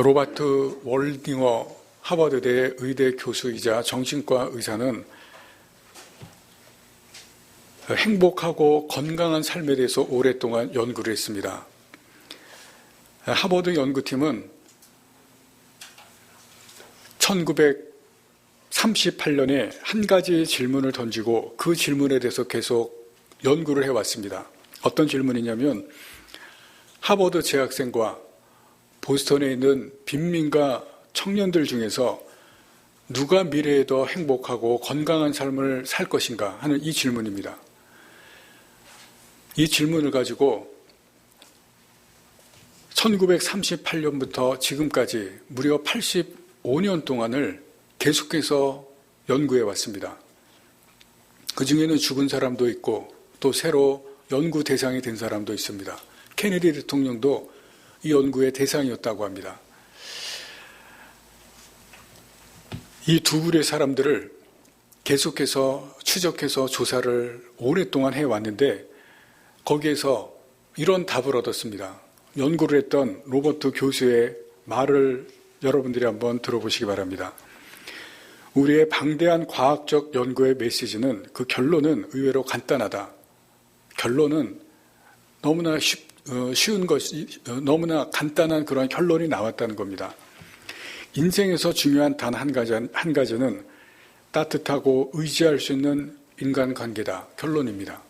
로버트 월딩어 하버드대 의대 교수이자 정신과 의사는 행복하고 건강한 삶에 대해서 오랫동안 연구를 했습니다. 하버드 연구팀은 1938년에 한 가지 질문을 던지고 그 질문에 대해서 계속 연구를 해왔습니다. 어떤 질문이냐면 하버드 재학생과 보스턴에 있는 빈민가 청년들 중에서 누가 미래에 더 행복하고 건강한 삶을 살 것인가 하는 이 질문입니다. 이 질문을 가지고 1938년부터 지금까지 무려 85년 동안을 계속해서 연구해 왔습니다. 그 중에는 죽은 사람도 있고 또 새로 연구 대상이 된 사람도 있습니다. 케네디 대통령도 이 연구의 대상이었다고 합니다. 이 두 그루의 사람들을 계속해서 추적해서 조사를 오랫동안 해왔는데 거기에서 이런 답을 얻었습니다. 연구를 했던 로버트 교수의 말을 여러분들이 한번 들어보시기 바랍니다. 우리의 방대한 과학적 연구의 메시지는 그 결론은 의외로 간단하다. 결론은 너무나 쉬운 것이, 너무나 간단한 그런 결론이 나왔다는 겁니다. 인생에서 중요한 단 한 가지는 따뜻하고 의지할 수 있는 인간관계다. 결론입니다.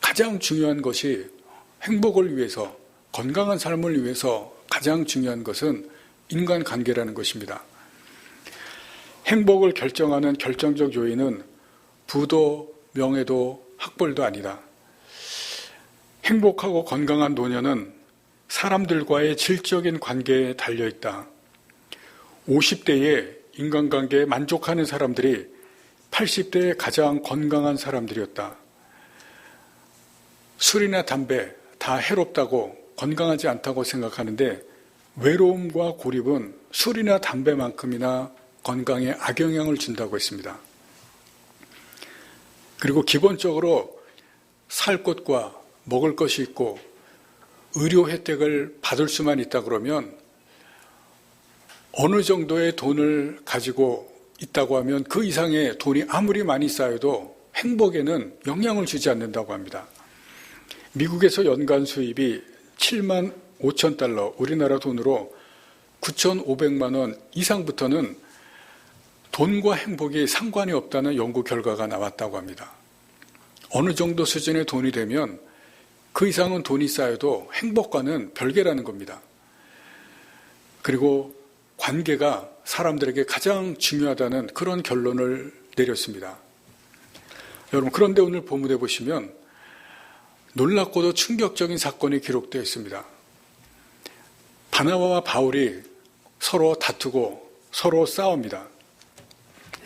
가장 중요한 것이 행복을 위해서, 건강한 삶을 위해서 가장 중요한 것은 인간관계라는 것입니다. 행복을 결정하는 결정적 요인은 부도, 명예도, 학벌도 아니다. 행복하고 건강한 노년은 사람들과의 질적인 관계에 달려있다. 50대에 인간관계에 만족하는 사람들이 80대에 가장 건강한 사람들이었다. 술이나 담배 다 해롭다고 건강하지 않다고 생각하는데 외로움과 고립은 술이나 담배만큼이나 건강에 악영향을 준다고 했습니다. 그리고 기본적으로 살 곳과 먹을 것이 있고 의료 혜택을 받을 수만 있다 그러면 어느 정도의 돈을 가지고 있다고 하면 그 이상의 돈이 아무리 많이 쌓여도 행복에는 영향을 주지 않는다고 합니다. 미국에서 연간 수입이 7만 5천 달러, 우리나라 돈으로 9,500만 원 이상부터는 돈과 행복이 상관이 없다는 연구 결과가 나왔다고 합니다. 어느 정도 수준의 돈이 되면 그 이상은 돈이 쌓여도 행복과는 별개라는 겁니다. 그리고 관계가 사람들에게 가장 중요하다는 그런 결론을 내렸습니다. 여러분, 그런데 오늘 본문에 보시면 놀랍고도 충격적인 사건이 기록되어 있습니다. 바나바와 바울이 서로 다투고 서로 싸웁니다.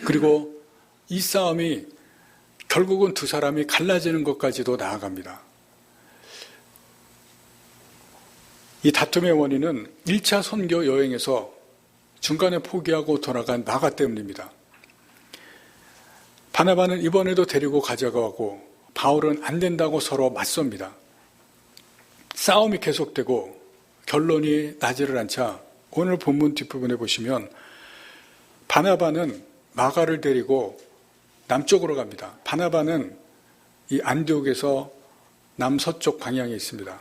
그리고 이 싸움이 결국은 두 사람이 갈라지는 것까지도 나아갑니다. 이 다툼의 원인은 1차 선교 여행에서 중간에 포기하고 돌아간 마가 때문입니다. 바나바는 이번에도 데리고 가져가고 바울은 안 된다고 서로 맞섭니다. 싸움이 계속되고 결론이 나지를 않자 오늘 본문 뒷부분에 보시면 바나바는 마가를 데리고 남쪽으로 갑니다. 바나바는 이 안디옥에서 남서쪽 방향에 있습니다.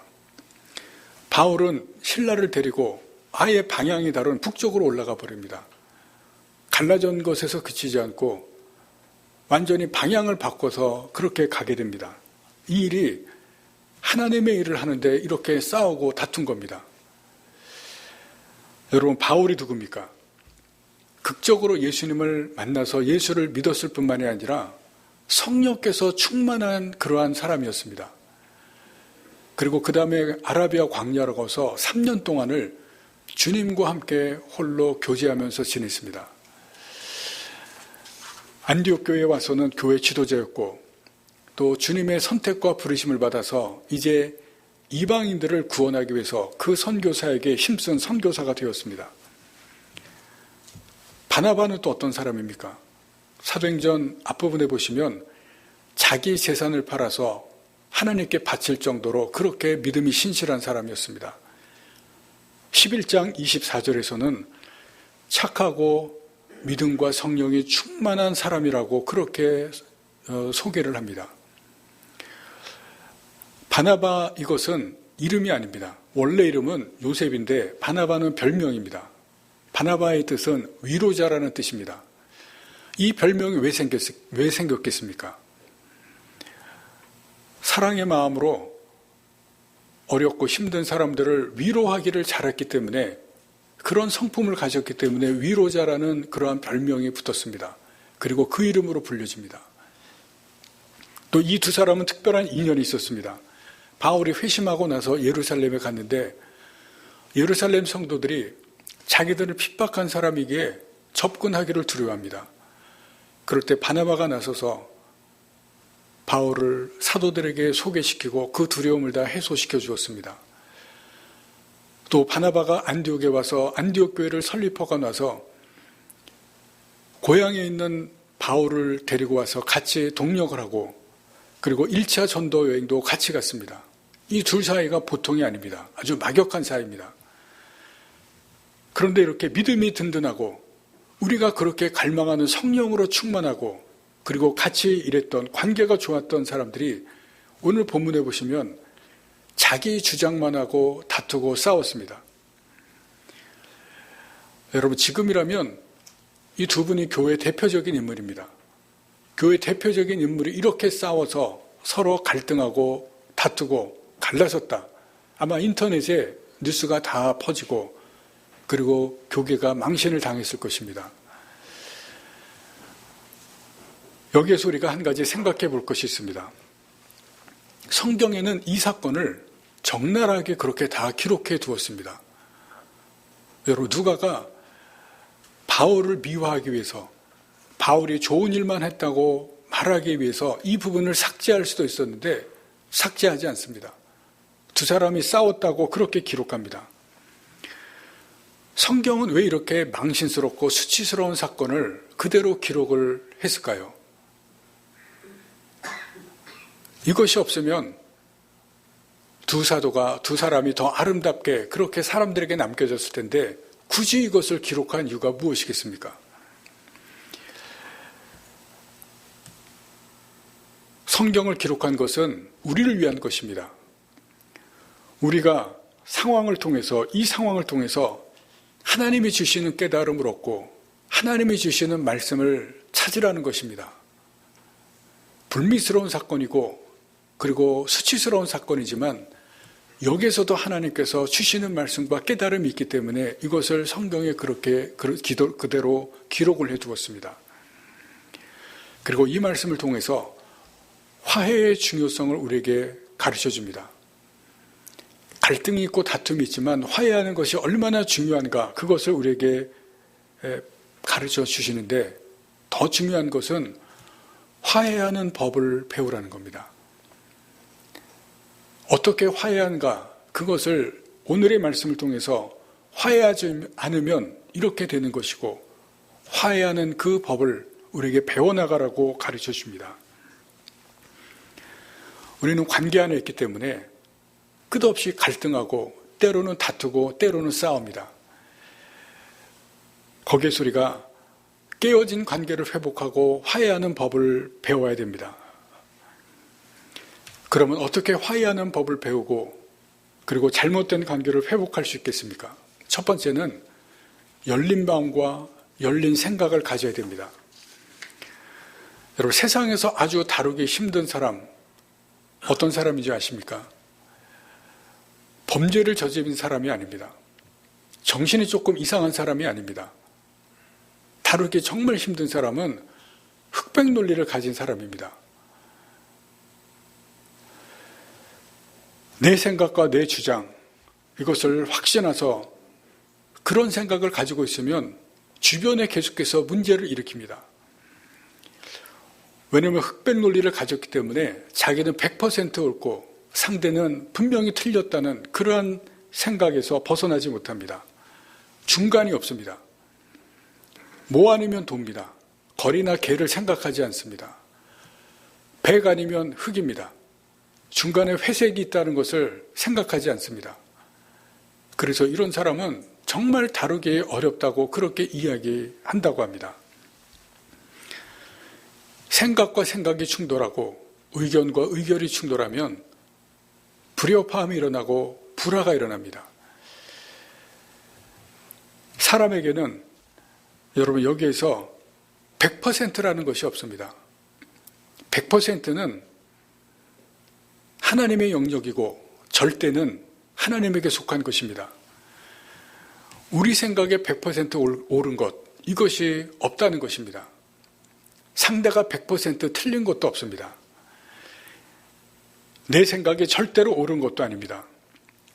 바울은 신라를 데리고 아예 방향이 다른 북쪽으로 올라가 버립니다. 갈라진 것에서 그치지 않고 완전히 방향을 바꿔서 그렇게 가게 됩니다. 이 일이 하나님의 일을 하는데 이렇게 싸우고 다툰 겁니다. 여러분, 바울이 누굽니까? 극적으로 예수님을 만나서 예수를 믿었을 뿐만이 아니라 성령께서 충만한 그러한 사람이었습니다. 그리고 그 다음에 아라비아 광야로 가서 3년 동안을 주님과 함께 홀로 교제하면서 지냈습니다. 안디옥 교회에 와서는 교회 지도자였고 또 주님의 선택과 부르심을 받아서 이제 이방인들을 구원하기 위해서 그 선교사에게 힘쓴 선교사가 되었습니다. 바나바는 또 어떤 사람입니까? 사도행전 앞부분에 보시면 자기 재산을 팔아서 하나님께 바칠 정도로 그렇게 믿음이 신실한 사람이었습니다. 11장 24절에서는 착하고 믿음과 성령이 충만한 사람이라고 그렇게 소개를 합니다. 바나바 이것은 이름이 아닙니다. 원래 이름은 요셉인데 바나바는 별명입니다. 바나바의 뜻은 위로자라는 뜻입니다. 이 별명이 왜 생겼겠습니까? 사랑의 마음으로 어렵고 힘든 사람들을 위로하기를 잘했기 때문에 그런 성품을 가졌기 때문에 위로자라는 그러한 별명이 붙었습니다. 그리고 그 이름으로 불려집니다. 또 이 두 사람은 특별한 인연이 있었습니다. 바울이 회심하고 나서 예루살렘에 갔는데 예루살렘 성도들이 자기들을 핍박한 사람에게 접근하기를 두려워합니다. 그럴 때 바나바가 나서서 바울을 사도들에게 소개시키고 그 두려움을 다 해소시켜 주었습니다. 또 바나바가 안디옥에 와서 안디옥 교회를 설립하고 나서 고향에 있는 바울을 데리고 와서 같이 동력을 하고 그리고 1차 전도 여행도 같이 갔습니다. 이 둘 사이가 보통이 아닙니다. 아주 막역한 사이입니다. 그런데 이렇게 믿음이 든든하고 우리가 그렇게 갈망하는 성령으로 충만하고 그리고 같이 일했던 관계가 좋았던 사람들이 오늘 본문에 보시면 자기 주장만 하고 다투고 싸웠습니다. 여러분 지금이라면 이 두 분이 교회 대표적인 인물입니다. 교회 대표적인 인물이 이렇게 싸워서 서로 갈등하고 다투고 갈라섰다. 아마 인터넷에 뉴스가 다 퍼지고 그리고 교계가 망신을 당했을 것입니다. 여기에서 우리가 한 가지 생각해 볼 것이 있습니다. 성경에는 이 사건을 적나라하게 그렇게 다 기록해 두었습니다. 여러분 누가가 바울을 미화하기 위해서 바울이 좋은 일만 했다고 말하기 위해서 이 부분을 삭제할 수도 있었는데 삭제하지 않습니다. 두 사람이 싸웠다고 그렇게 기록합니다. 성경은 왜 이렇게 망신스럽고 수치스러운 사건을 그대로 기록을 했을까요? 이것이 없으면 두 사람이 더 아름답게 그렇게 사람들에게 남겨졌을 텐데 굳이 이것을 기록한 이유가 무엇이겠습니까? 성경을 기록한 것은 우리를 위한 것입니다. 우리가 이 상황을 통해서 하나님이 주시는 깨달음을 얻고 하나님이 주시는 말씀을 찾으라는 것입니다. 불미스러운 사건이고 그리고 수치스러운 사건이지만 여기에서도 하나님께서 주시는 말씀과 깨달음이 있기 때문에 이것을 성경에 그렇게 그대로 기록을 해두었습니다. 그리고 이 말씀을 통해서 화해의 중요성을 우리에게 가르쳐줍니다. 갈등이 있고 다툼이 있지만 화해하는 것이 얼마나 중요한가 그것을 우리에게 가르쳐 주시는데 더 중요한 것은 화해하는 법을 배우라는 겁니다. 어떻게 화해하는가 그것을 오늘의 말씀을 통해서 화해하지 않으면 이렇게 되는 것이고 화해하는 그 법을 우리에게 배워나가라고 가르쳐 줍니다. 우리는 관계 안에 있기 때문에 끝없이 갈등하고 때로는 다투고 때로는 싸웁니다. 거기에서 우리가 깨어진 관계를 회복하고 화해하는 법을 배워야 됩니다. 그러면 어떻게 화해하는 법을 배우고 그리고 잘못된 관계를 회복할 수 있겠습니까? 첫 번째는 열린 마음과 열린 생각을 가져야 됩니다. 여러분 세상에서 아주 다루기 힘든 사람 어떤 사람인지 아십니까? 범죄를 저지른 사람이 아닙니다. 정신이 조금 이상한 사람이 아닙니다. 다루기 정말 힘든 사람은 흑백 논리를 가진 사람입니다. 내 생각과 내 주장 이것을 확신해서 그런 생각을 가지고 있으면 주변에 계속해서 문제를 일으킵니다. 왜냐하면 흑백 논리를 가졌기 때문에 자기는 100% 옳고 상대는 분명히 틀렸다는 그러한 생각에서 벗어나지 못합니다. 중간이 없습니다. 모 아니면 도입니다. 거리나 개를 생각하지 않습니다. 백 아니면 흑입니다. 중간에 회색이 있다는 것을 생각하지 않습니다. 그래서 이런 사람은 정말 다루기 어렵다고 그렇게 이야기한다고 합니다. 생각과 생각이 충돌하고 의견과 의견이 충돌하면 불협화음이 일어나고 불화가 일어납니다. 사람에게는 여러분 여기에서 100%라는 것이 없습니다. 100%는 하나님의 영역이고 절대는 하나님에게 속한 것입니다. 우리 생각에 100% 옳은 것, 이것이 없다는 것입니다. 상대가 100% 틀린 것도 없습니다. 내 생각이 절대로 옳은 것도 아닙니다.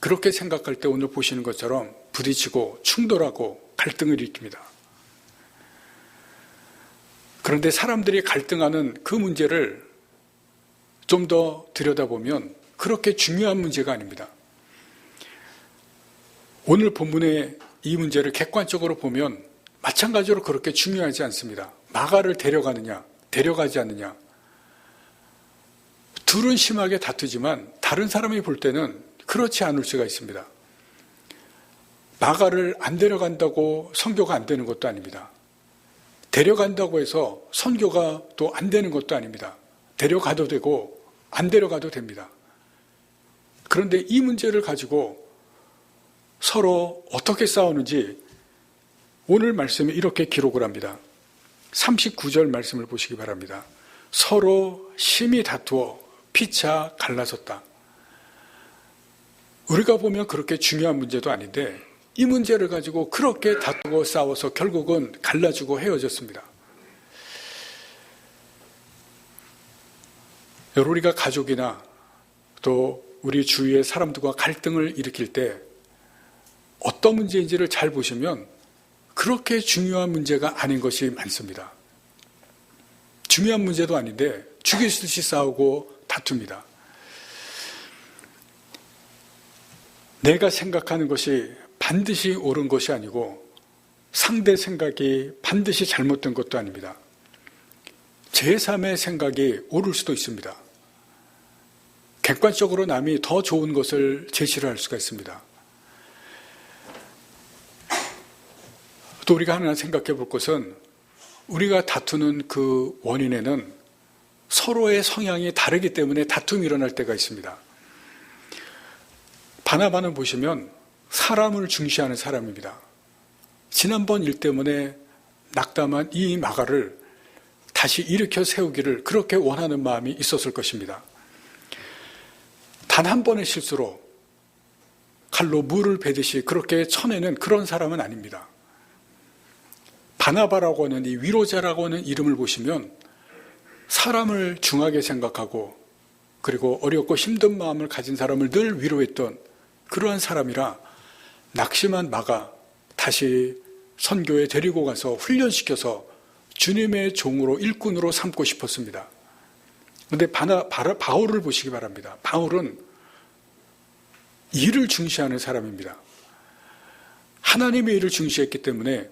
그렇게 생각할 때 오늘 보시는 것처럼 부딪히고 충돌하고 갈등을 일으킵니다. 그런데 사람들이 갈등하는 그 문제를 좀 더 들여다보면 그렇게 중요한 문제가 아닙니다. 오늘 본문의 이 문제를 객관적으로 보면 마찬가지로 그렇게 중요하지 않습니다. 마가를 데려가느냐, 데려가지 않느냐. 둘은 심하게 다투지만 다른 사람이 볼 때는 그렇지 않을 수가 있습니다. 마가를 안 데려간다고 선교가 안 되는 것도 아닙니다. 데려간다고 해서 선교가 또 안 되는 것도 아닙니다. 데려가도 되고 안 데려가도 됩니다. 그런데 이 문제를 가지고 서로 어떻게 싸우는지 오늘 말씀에 이렇게 기록을 합니다. 39절 말씀을 보시기 바랍니다. 서로 심히 다투어 피차 갈라섰다. 우리가 보면 그렇게 중요한 문제도 아닌데 이 문제를 가지고 그렇게 다투고 싸워서 결국은 갈라지고 헤어졌습니다. 여러분, 우리가 가족이나 또 우리 주위의 사람들과 갈등을 일으킬 때 어떤 문제인지를 잘 보시면 그렇게 중요한 문제가 아닌 것이 많습니다. 중요한 문제도 아닌데 죽일 듯이 싸우고 다툽니다. 내가 생각하는 것이 반드시 옳은 것이 아니고 상대 생각이 반드시 잘못된 것도 아닙니다. 제3의 생각이 옳을 수도 있습니다. 객관적으로 남이 더 좋은 것을 제시를 할 수가 있습니다. 또 우리가 하나 생각해 볼 것은 우리가 다투는 그 원인에는 서로의 성향이 다르기 때문에 다툼이 일어날 때가 있습니다. 바나바는 보시면 사람을 중시하는 사람입니다. 지난번 일 때문에 낙담한 이 마가를 다시 일으켜 세우기를 그렇게 원하는 마음이 있었을 것입니다. 단 한 번의 실수로 칼로 물을 베듯이 그렇게 쳐내는 그런 사람은 아닙니다. 바나바라고 하는 이 위로자라고 하는 이름을 보시면 사람을 중하게 생각하고 그리고 어렵고 힘든 마음을 가진 사람을 늘 위로했던 그러한 사람이라 낙심한 마가 다시 선교에 데리고 가서 훈련시켜서 주님의 종으로 일꾼으로 삼고 싶었습니다. 그런데 바울을 보시기 바랍니다. 바울은 일을 중시하는 사람입니다. 하나님의 일을 중시했기 때문에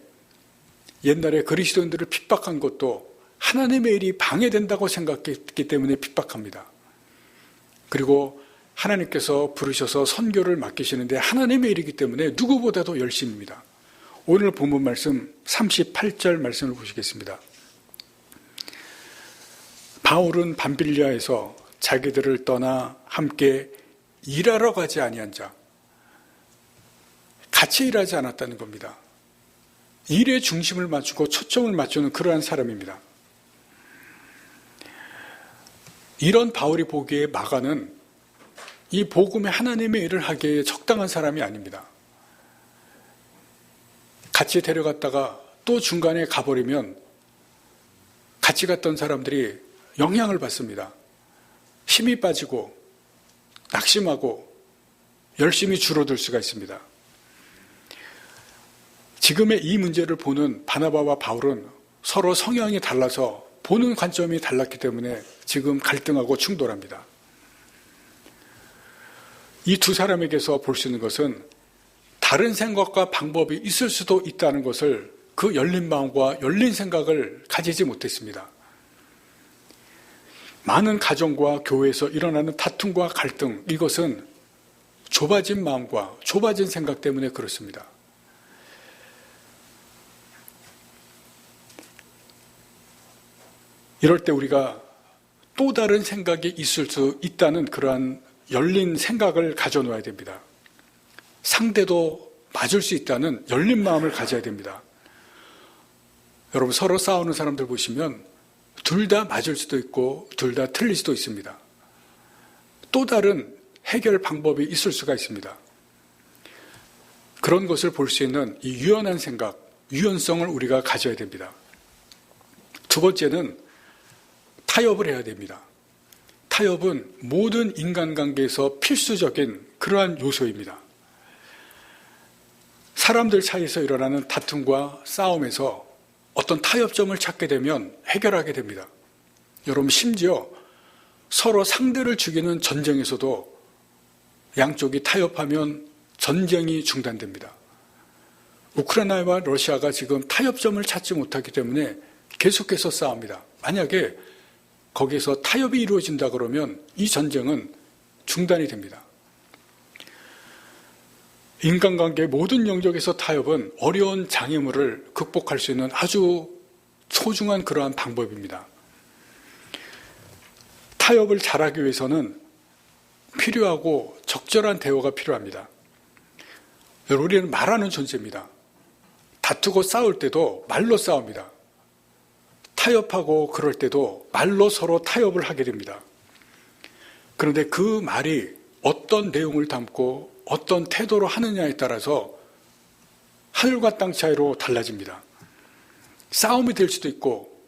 옛날에 그리스도인들을 핍박한 것도 하나님의 일이 방해된다고 생각했기 때문에 핍박합니다. 그리고 하나님께서 부르셔서 선교를 맡기시는데 하나님의 일이기 때문에 누구보다도 열심입니다. 오늘 본문 말씀 38절 말씀을 보시겠습니다. 바울은 밤빌리아에서 자기들을 떠나 함께 일하러 가지 아니한 자, 같이 일하지 않았다는 겁니다. 일에 중심을 맞추고 초점을 맞추는 그러한 사람입니다. 이런 바울이 보기에 마가는 이 복음의 하나님의 일을 하기에 적당한 사람이 아닙니다. 같이 데려갔다가 또 중간에 가버리면 같이 갔던 사람들이 영향을 받습니다. 힘이 빠지고 낙심하고 열심히 줄어들 수가 있습니다. 지금의 이 문제를 보는 바나바와 바울은 서로 성향이 달라서 보는 관점이 달랐기 때문에 지금 갈등하고 충돌합니다. 이 두 사람에게서 볼 수 있는 것은 다른 생각과 방법이 있을 수도 있다는 것을 그 열린 마음과 열린 생각을 가지지 못했습니다. 많은 가정과 교회에서 일어나는 다툼과 갈등, 이것은 좁아진 마음과 좁아진 생각 때문에 그렇습니다. 이럴 때 우리가 또 다른 생각이 있을 수 있다는 그러한 열린 생각을 가져놓아야 됩니다. 상대도 맞을 수 있다는 열린 마음을 가져야 됩니다. 여러분, 서로 싸우는 사람들 보시면 둘 다 맞을 수도 있고 둘 다 틀릴 수도 있습니다. 또 다른 해결 방법이 있을 수가 있습니다. 그런 것을 볼 수 있는 이 유연한 생각, 유연성을 우리가 가져야 됩니다. 두 번째는 타협을 해야 됩니다. 타협은 모든 인간관계에서 필수적인 그러한 요소입니다. 사람들 사이에서 일어나는 다툼과 싸움에서 어떤 타협점을 찾게 되면 해결하게 됩니다. 여러분, 심지어 서로 상대를 죽이는 전쟁에서도 양쪽이 타협하면 전쟁이 중단됩니다. 우크라이나와 러시아가 지금 타협점을 찾지 못하기 때문에 계속해서 싸웁니다. 만약에 거기에서 타협이 이루어진다 그러면 이 전쟁은 중단이 됩니다. 인간관계의 모든 영역에서 타협은 어려운 장애물을 극복할 수 있는 아주 소중한 그러한 방법입니다. 타협을 잘하기 위해서는 필요하고 적절한 대화가 필요합니다. 우리는 말하는 존재입니다. 다투고 싸울 때도 말로 싸웁니다. 타협하고 그럴 때도 말로 서로 타협을 하게 됩니다. 그런데 그 말이 어떤 내용을 담고 어떤 태도로 하느냐에 따라서 하늘과 땅 차이로 달라집니다. 싸움이 될 수도 있고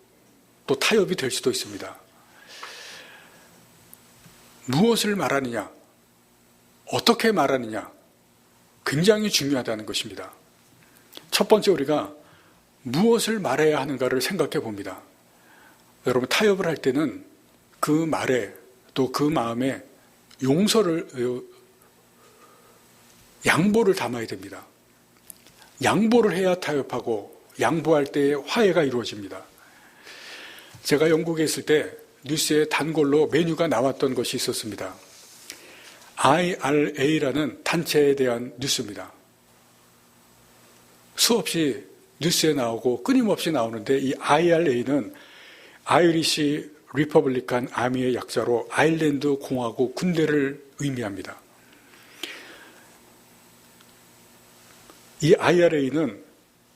또 타협이 될 수도 있습니다. 무엇을 말하느냐, 어떻게 말하느냐, 굉장히 중요하다는 것입니다. 첫 번째, 우리가 무엇을 말해야 하는가를 생각해 봅니다. 여러분, 타협을 할 때는 그 말에 또 그 마음에 양보를 담아야 됩니다. 양보를 해야 타협하고 양보할 때 화해가 이루어집니다. 제가 영국에 있을 때 뉴스에 단골로 메뉴가 나왔던 것이 있었습니다. IRA라는 단체에 대한 뉴스입니다. 수없이 뉴스에 나오고 끊임없이 나오는데 이 IRA는 아이리시 리퍼블리칸 아미의 약자로 아일랜드 공화국 군대를 의미합니다. 이 IRA는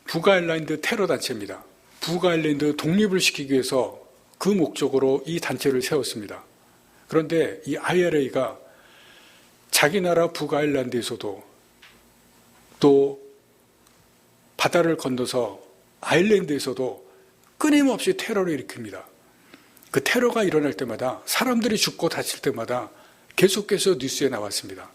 북아일랜드 테러 단체입니다. 북아일랜드 독립을 시키기 위해서 그 목적으로 이 단체를 세웠습니다. 그런데 이 IRA가 자기 나라 북아일랜드에서도 또 바다를 건너서 아일랜드에서도 끊임없이 테러를 일으킵니다. 그 테러가 일어날 때마다 사람들이 죽고 다칠 때마다 계속해서 뉴스에 나왔습니다.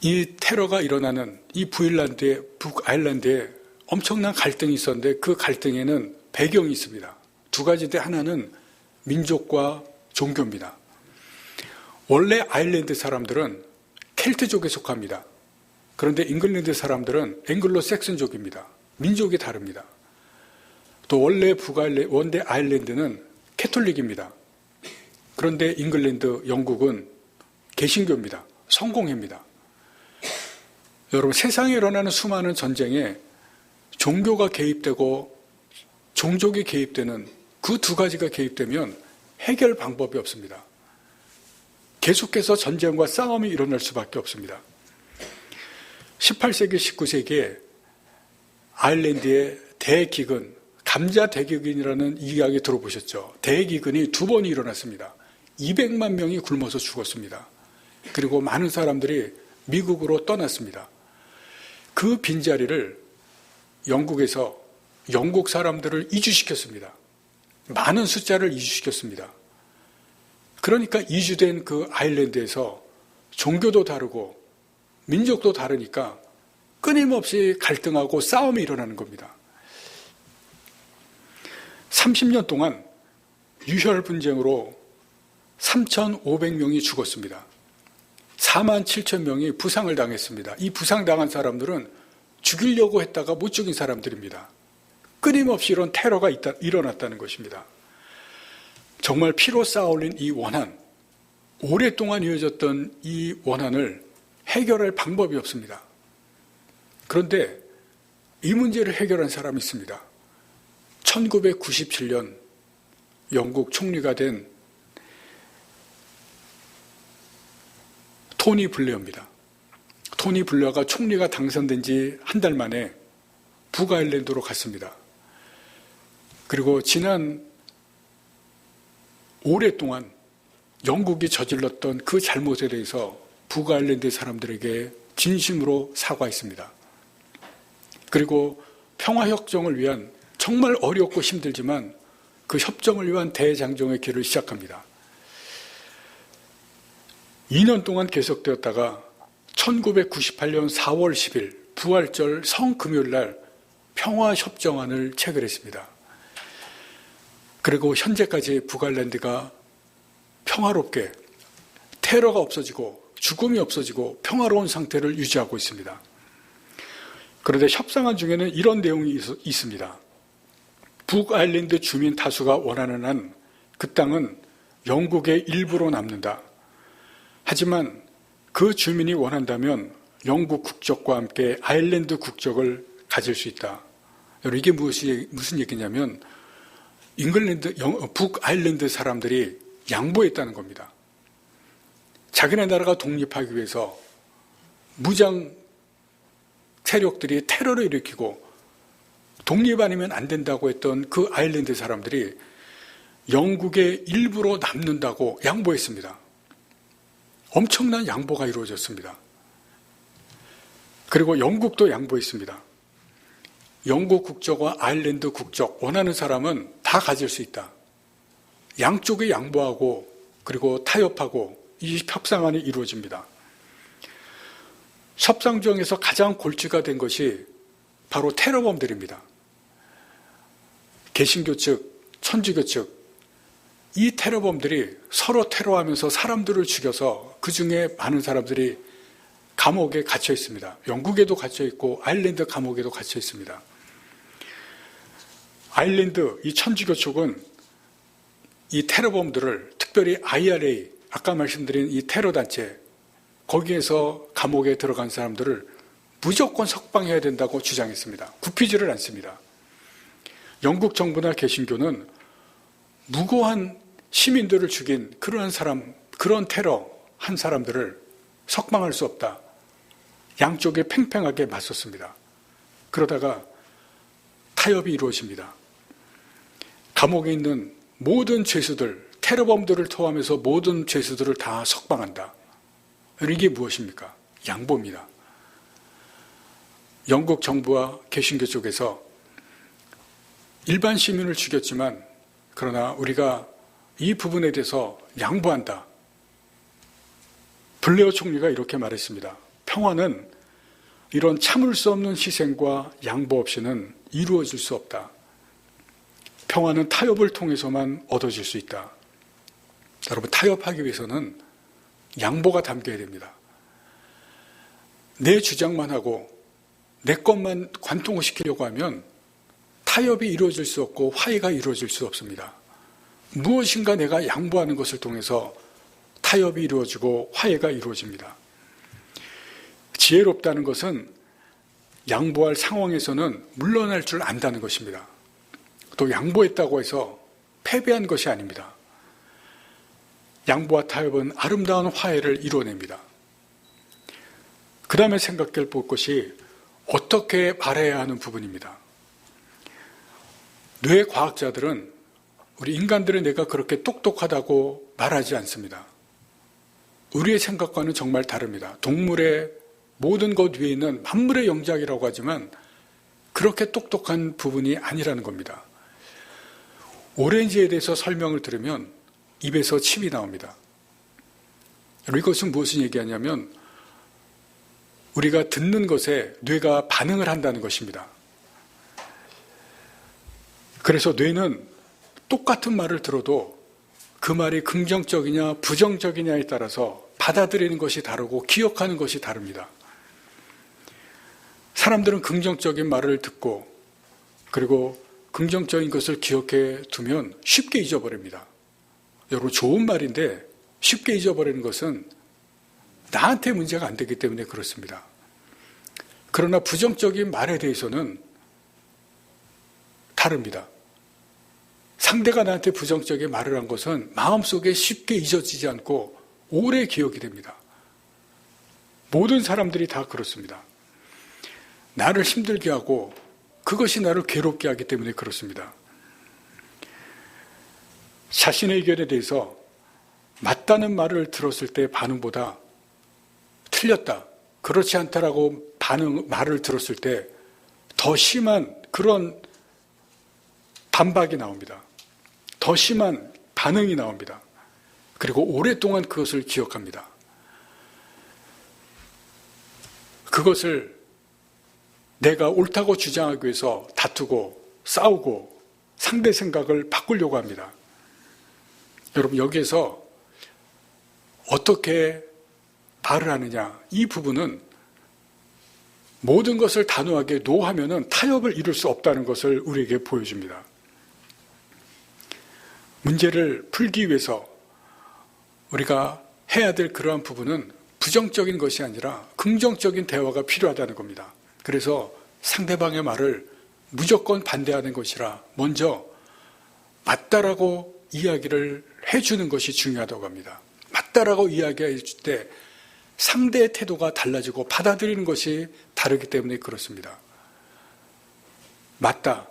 이 테러가 일어나는 이 북아일랜드에 엄청난 갈등이 있었는데 그 갈등에는 배경이 있습니다. 두 가지인데 하나는 민족과 종교입니다. 원래 아일랜드 사람들은 켈트족에 속합니다. 그런데 잉글랜드 사람들은 앵글로 섹슨족입니다. 민족이 다릅니다. 또 원래 아일랜드는 캐톨릭입니다. 그런데 잉글랜드, 영국은 개신교입니다. 성공회입니다. 여러분, 세상에 일어나는 수많은 전쟁에 종교가 개입되고 종족이 개입되는 그 두 가지가 개입되면 해결 방법이 없습니다. 계속해서 전쟁과 싸움이 일어날 수밖에 없습니다. 18세기, 19세기에 아일랜드의 대기근, 감자 대기근이라는 이야기 들어보셨죠? 대기근이 두 번이 일어났습니다. 200만 명이 굶어서 죽었습니다. 그리고 많은 사람들이 미국으로 떠났습니다. 그 빈자리를 영국에서 영국 사람들을 이주시켰습니다. 많은 숫자를 이주시켰습니다. 그러니까 이주된 그 아일랜드에서 종교도 다르고 민족도 다르니까 끊임없이 갈등하고 싸움이 일어나는 겁니다. 30년 동안 유혈 분쟁으로 3,500명이 죽었습니다. 4만 7천 명이 부상을 당했습니다. 이 부상당한 사람들은 죽이려고 했다가 못 죽인 사람들입니다. 끊임없이 이런 테러가 일어났다는 것입니다. 정말 피로 쌓아올린 이 원한, 오랫동안 이어졌던 이 원한을 해결할 방법이 없습니다. 그런데 이 문제를 해결한 사람이 있습니다. 1997년 영국 총리가 된 토니 블레어입니다. 토니 블레어가 총리가 당선된 지 한 달 만에 북아일랜드로 갔습니다. 그리고 지난 오랫동안 영국이 저질렀던 그 잘못에 대해서 북아일랜드 사람들에게 진심으로 사과했습니다. 그리고 평화협정을 위한 정말 어렵고 힘들지만 그 협정을 위한 대장정의 길을 시작합니다. 2년 동안 계속되었다가 1998년 4월 10일 부활절 성금요일 날 평화협정안을 체결했습니다. 그리고 현재까지 북아일랜드가 평화롭게 테러가 없어지고 죽음이 없어지고 평화로운 상태를 유지하고 있습니다. 그런데 협상안 중에는 이런 내용이 있습니다. 북아일랜드 주민 다수가 원하는 한 그 땅은 영국의 일부로 남는다. 하지만 그 주민이 원한다면 영국 국적과 함께 아일랜드 국적을 가질 수 있다. 여러분, 이게 무슨 얘기냐면 북아일랜드 사람들이 양보했다는 겁니다. 자기네 나라가 독립하기 위해서 무장 세력들이 테러를 일으키고 독립 아니면 안 된다고 했던 그 아일랜드 사람들이 영국의 일부로 남는다고 양보했습니다. 엄청난 양보가 이루어졌습니다. 그리고 영국도 양보했습니다. 영국 국적과 아일랜드 국적 원하는 사람은 다 가질 수 있다. 양쪽이 양보하고 그리고 타협하고 이 협상안이 이루어집니다. 협상 중에서 가장 골치가 된 것이 바로 테러범들입니다. 개신교 측, 천주교 측, 이 테러범들이 서로 테러하면서 사람들을 죽여서 그 중에 많은 사람들이 감옥에 갇혀 있습니다. 영국에도 갇혀 있고 아일랜드 감옥에도 갇혀 있습니다. 아일랜드 이 천주교 쪽은 이 테러범들을 특별히 IRA, 아까 말씀드린 이 테러단체, 거기에서 감옥에 들어간 사람들을 무조건 석방해야 된다고 주장했습니다. 굽히지를 않습니다. 영국 정부나 개신교는 무고한 시민들을 죽인 그런 테러 한 사람들을 석방할 수 없다. 양쪽에 팽팽하게 맞섰습니다. 그러다가 타협이 이루어집니다. 감옥에 있는 모든 죄수들, 테러범들을 포함해서 모든 죄수들을 다 석방한다. 이게 무엇입니까? 양보입니다. 영국 정부와 개신교 쪽에서 일반 시민을 죽였지만 그러나 우리가 이 부분에 대해서 양보한다. 블레어 총리가 이렇게 말했습니다. 평화는 이런 참을 수 없는 희생과 양보 없이는 이루어질 수 없다. 평화는 타협을 통해서만 얻어질 수 있다. 여러분, 타협하기 위해서는 양보가 담겨야 됩니다. 내 주장만 하고 내 것만 관통을 시키려고 하면 타협이 이루어질 수 없고 화해가 이루어질 수 없습니다. 무엇인가 내가 양보하는 것을 통해서 타협이 이루어지고 화해가 이루어집니다. 지혜롭다는 것은 양보할 상황에서는 물러날 줄 안다는 것입니다. 또 양보했다고 해서 패배한 것이 아닙니다. 양보와 타협은 아름다운 화해를 이루어냅니다. 그 다음에 생각해 볼 것이 어떻게 말해야 하는 부분입니다. 뇌과학자들은 우리 인간들의 뇌가 그렇게 똑똑하다고 말하지 않습니다. 우리의 생각과는 정말 다릅니다. 동물의 모든 것 위에 있는 만물의 영장이라고 하지만 그렇게 똑똑한 부분이 아니라는 겁니다. 오렌지에 대해서 설명을 들으면 입에서 침이 나옵니다. 이것은 무엇을 얘기하냐면 우리가 듣는 것에 뇌가 반응을 한다는 것입니다. 그래서 뇌는 똑같은 말을 들어도 그 말이 긍정적이냐 부정적이냐에 따라서 받아들이는 것이 다르고 기억하는 것이 다릅니다. 사람들은 긍정적인 말을 듣고 그리고 긍정적인 것을 기억해 두면 쉽게 잊어버립니다. 여러분, 좋은 말인데 쉽게 잊어버리는 것은 나한테 문제가 안 되기 때문에 그렇습니다. 그러나 부정적인 말에 대해서는 다릅니다. 상대가 나한테 부정적인 말을 한 것은 마음속에 쉽게 잊어지지 않고 오래 기억이 됩니다. 모든 사람들이 다 그렇습니다. 나를 힘들게 하고 그것이 나를 괴롭게 하기 때문에 그렇습니다. 자신의 의견에 대해서 맞다는 말을 들었을 때 반응보다 틀렸다, 그렇지 않다라고 말을 들었을 때 더 심한 그런 반박이 나옵니다. 더 심한 반응이 나옵니다. 그리고 오랫동안 그것을 기억합니다. 그것을 내가 옳다고 주장하기 위해서 다투고 싸우고 상대 생각을 바꾸려고 합니다. 여러분, 여기에서 어떻게 말을 하느냐, 이 부분은 모든 것을 단호하게 노하면은 타협을 이룰 수 없다는 것을 우리에게 보여줍니다. 문제를 풀기 위해서 우리가 해야 될 그러한 부분은 부정적인 것이 아니라 긍정적인 대화가 필요하다는 겁니다. 그래서 상대방의 말을 무조건 반대하는 것이라 먼저 맞다라고 이야기를 해주는 것이 중요하다고 합니다. 맞다라고 이야기해 줄 때 상대의 태도가 달라지고 받아들이는 것이 다르기 때문에 그렇습니다. 맞다.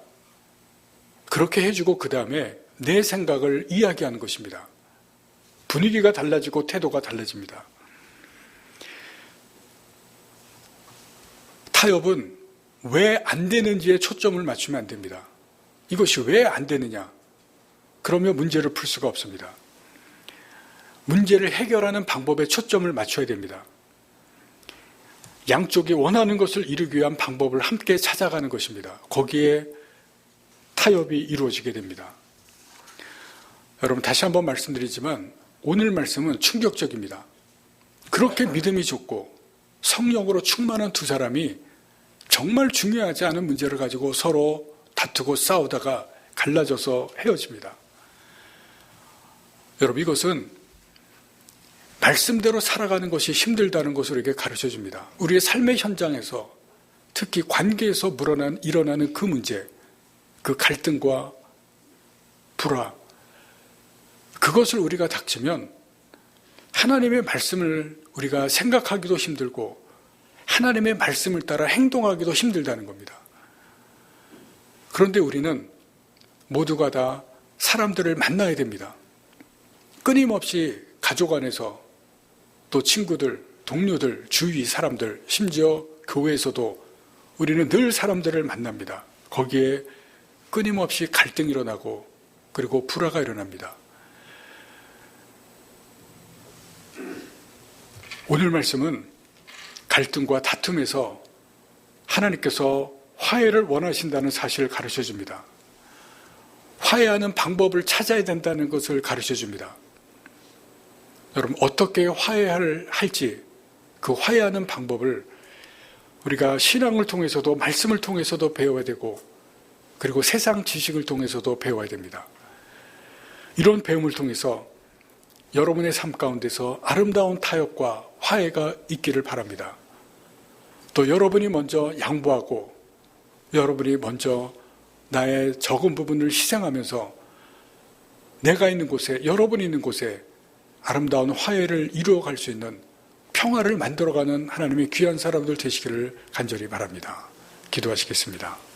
그렇게 해주고 그 다음에 내 생각을 이야기하는 것입니다. 분위기가 달라지고 태도가 달라집니다. 타협은 왜 안 되는지에 초점을 맞추면 안 됩니다. 이것이 왜 안 되느냐? 그러면 문제를 풀 수가 없습니다. 문제를 해결하는 방법에 초점을 맞춰야 됩니다. 양쪽이 원하는 것을 이루기 위한 방법을 함께 찾아가는 것입니다. 거기에 타협이 이루어지게 됩니다. 여러분, 다시 한번 말씀드리지만 오늘 말씀은 충격적입니다. 그렇게 믿음이 좋고 성령으로 충만한 두 사람이 정말 중요하지 않은 문제를 가지고 서로 다투고 싸우다가 갈라져서 헤어집니다. 여러분, 이것은 말씀대로 살아가는 것이 힘들다는 것을 우리에게 가르쳐 줍니다. 우리의 삶의 현장에서 특히 관계에서 일어나는 그 문제, 그 갈등과 불화, 그것을 우리가 닥치면 하나님의 말씀을 우리가 생각하기도 힘들고 하나님의 말씀을 따라 행동하기도 힘들다는 겁니다. 그런데 우리는 모두가 다 사람들을 만나야 됩니다. 끊임없이 가족 안에서 또 친구들, 동료들, 주위 사람들, 심지어 교회에서도 우리는 늘 사람들을 만납니다. 거기에 끊임없이 갈등이 일어나고 그리고 불화가 일어납니다. 오늘 말씀은 갈등과 다툼에서 하나님께서 화해를 원하신다는 사실을 가르쳐 줍니다. 화해하는 방법을 찾아야 된다는 것을 가르쳐 줍니다. 여러분, 어떻게 화해를 할지 그 화해하는 방법을 우리가 신앙을 통해서도 말씀을 통해서도 배워야 되고 그리고 세상 지식을 통해서도 배워야 됩니다. 이런 배움을 통해서 여러분의 삶 가운데서 아름다운 타협과 화해가 있기를 바랍니다. 또 여러분이 먼저 양보하고 여러분이 먼저 나의 적은 부분을 희생하면서 내가 있는 곳에, 여러분이 있는 곳에 아름다운 화해를 이루어갈 수 있는 평화를 만들어가는 하나님의 귀한 사람들 되시기를 간절히 바랍니다. 기도하시겠습니다.